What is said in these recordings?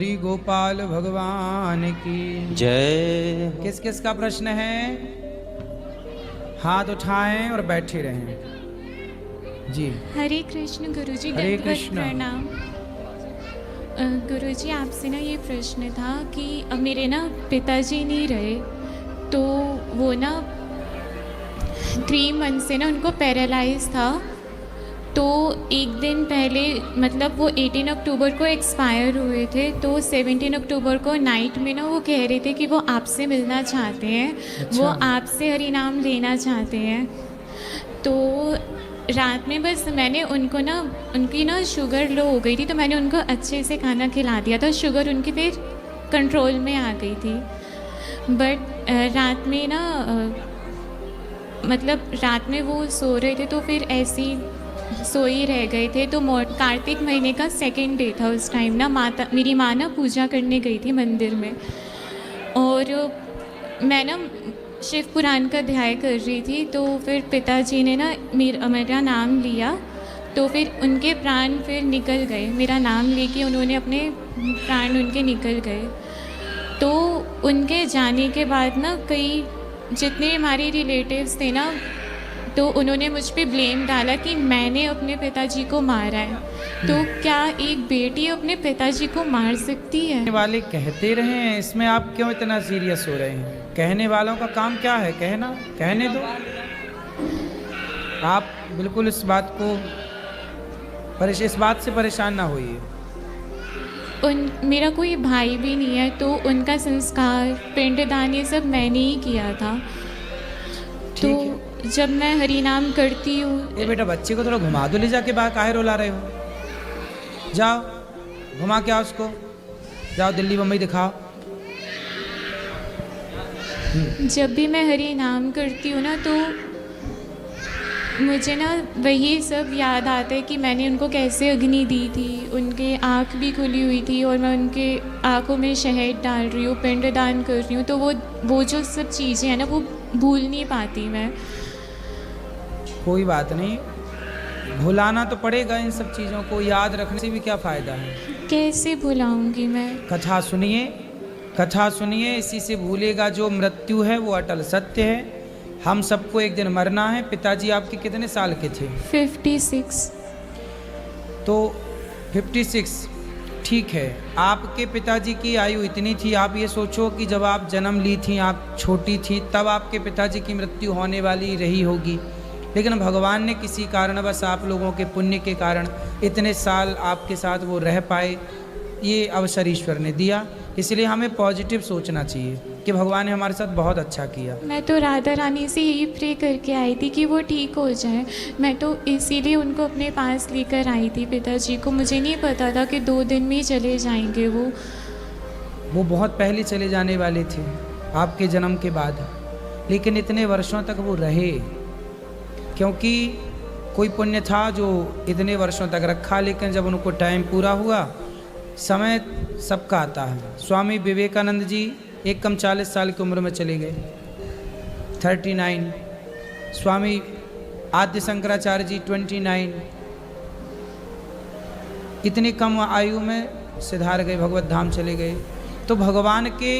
श्री गोपाल भगवान की जय। किस किस का प्रश्न है? हाथ उठाएं और बैठे रहें। जी हरे कृष्ण गुरुजी, हरे दंडवत कृष्ण। प्रणाम। गुरुजी, आपसे ना ये प्रश्न था कि अब मेरे ना पिताजी नहीं रहे, तो वो ना 3 मंथ से ना उनको पैरालाइज था। तो एक दिन पहले, मतलब वो 18 अक्टूबर को एक्सपायर हुए थे, तो 17 अक्टूबर को नाइट में ना वो कह रहे थे कि वो आपसे मिलना चाहते हैं। अच्छा। वो आपसे हरि नाम लेना चाहते हैं। तो रात में बस मैंने उनको ना, उनकी ना शुगर लो हो गई थी, तो मैंने उनको अच्छे से खाना खिला दिया था। शुगर उनकी फिर कंट्रोल में आ गई थी। बट रात में ना मतलब रात में वो सो रहे थे, तो फिर ऐसे ही सोई रह गए थे। तो कार्तिक महीने का 2nd डे था उस टाइम ना। मेरी माँ ना पूजा करने गई थी मंदिर में, और मैं ना शिव पुराण का अध्याय कर रही थी। तो फिर पिताजी ने ना मेरा नाम लिया, तो फिर उनके प्राण फिर निकल गए। मेरा नाम लेके उन्होंने अपने प्राण उनके निकल गए। तो उनके जाने के बाद ना कई जितने हमारे रिलेटिव्स थे ना, तो उन्होंने मुझ पे ब्लेम डाला कि मैंने अपने पिताजी को मारा है। तो क्या एक बेटी अपने पिताजी को मार सकती है? कहने वाले कहते रहे हैं, इसमें आप क्यों इतना सीरियस हो रहे हैं? कहने वालों का काम क्या है? कहना, कहने दो। आप बिल्कुल इस बात से परेशान ना होइए। मेरा कोई भाई भी नहीं है, तो उनका संस्कार, पिंडदान, ये सब मैंने ही किया था। ठीक तो जब मैं हरि नाम करती हूँ। ये बेटा, बच्चे को थोड़ा घुमा दो ले जाके, बाहर काहे रुला रहे हो? जाओ घुमा के आओ उसको, जाओ दिल्ली बम्बई दिखाओ। जब भी मैं हरि नाम करती हूँ ना, तो मुझे ना वही सब याद आता है कि मैंने उनको कैसे अग्नि दी थी। उनके आँख भी खुली हुई थी और मैं उनके आँखों में शहद डाल रही हूँ, पिंडदान कर रही हूँ। तो वो जो सब चीज़ें हैं ना, वो भूल नहीं पाती मैं। कोई बात नहीं, भुलाना तो पड़ेगा। इन सब चीज़ों को याद रखने से भी क्या फ़ायदा है? कैसे भुलाऊंगी मैं? कथा सुनिए, कथा सुनिए, इसी से भूलेगा। जो मृत्यु है वो अटल सत्य है। हम सबको एक दिन मरना है। पिताजी आपके कितने साल के थे? 56। तो 56 ठीक है। आपके पिताजी की आयु इतनी थी। आप ये सोचो कि जब आप जन्म ली थी, आप छोटी थी, तब आपके पिताजी की मृत्यु होने वाली रही होगी। लेकिन भगवान ने किसी कारणवश, आप लोगों के पुण्य के कारण, इतने साल आपके साथ वो रह पाए। ये अवसर ईश्वर ने दिया। इसलिए हमें पॉजिटिव सोचना चाहिए कि भगवान ने हमारे साथ बहुत अच्छा किया। मैं तो राधा रानी से यही प्रे करके आई थी कि वो ठीक हो जाए। मैं तो इसीलिए उनको अपने पास लेकर आई थी, पिताजी को। मुझे नहीं पता था कि 2 दिन में ही चले जाएंगे वो बहुत पहले चले जाने वाले थे, आपके जन्म के बाद। लेकिन इतने वर्षों तक वो रहे, क्योंकि कोई पुण्य था जो इतने वर्षों तक रखा। लेकिन जब उनको टाइम पूरा हुआ, समय सबका आता है। स्वामी विवेकानंद जी एकदम 40 साल की उम्र में चले गए, 39। स्वामी आद्य शंकराचार्य जी 29। इतनी कम आयु में सिधार गए, भगवत धाम चले गए। तो भगवान के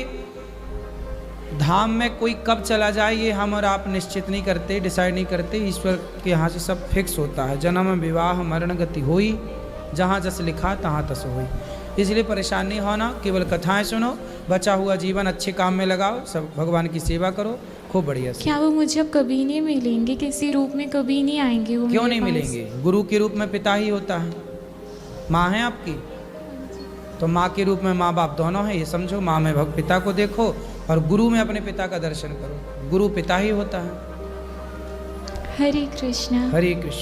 धाम में कोई कब चला जाए, ये हम और आप निश्चित नहीं करते, डिसाइड नहीं करते। ईश्वर के यहाँ से सब फिक्स होता है। जन्म विवाह मरण गति होई, जहाँ जस लिखा तहाँ तस होई। इसलिए परेशान नहीं होना, केवल कथाएं सुनो। बचा हुआ जीवन अच्छे काम में लगाओ, सब भगवान की सेवा करो, खूब बढ़िया से। क्या वो मुझे अब कभी नहीं मिलेंगे? किसी रूप में कभी नहीं आएंगे वो? क्यों मेरे नहीं पास? मिलेंगे? गुरु के रूप में पिता ही होता है। माँ है आपकी, तो माँ के रूप में माँ बाप दोनों हैं, ये समझो। माँ में पिता को देखो और गुरु में अपने पिता का दर्शन करो। गुरु पिता ही होता है। हरे कृष्णा। हरे कृष्ण।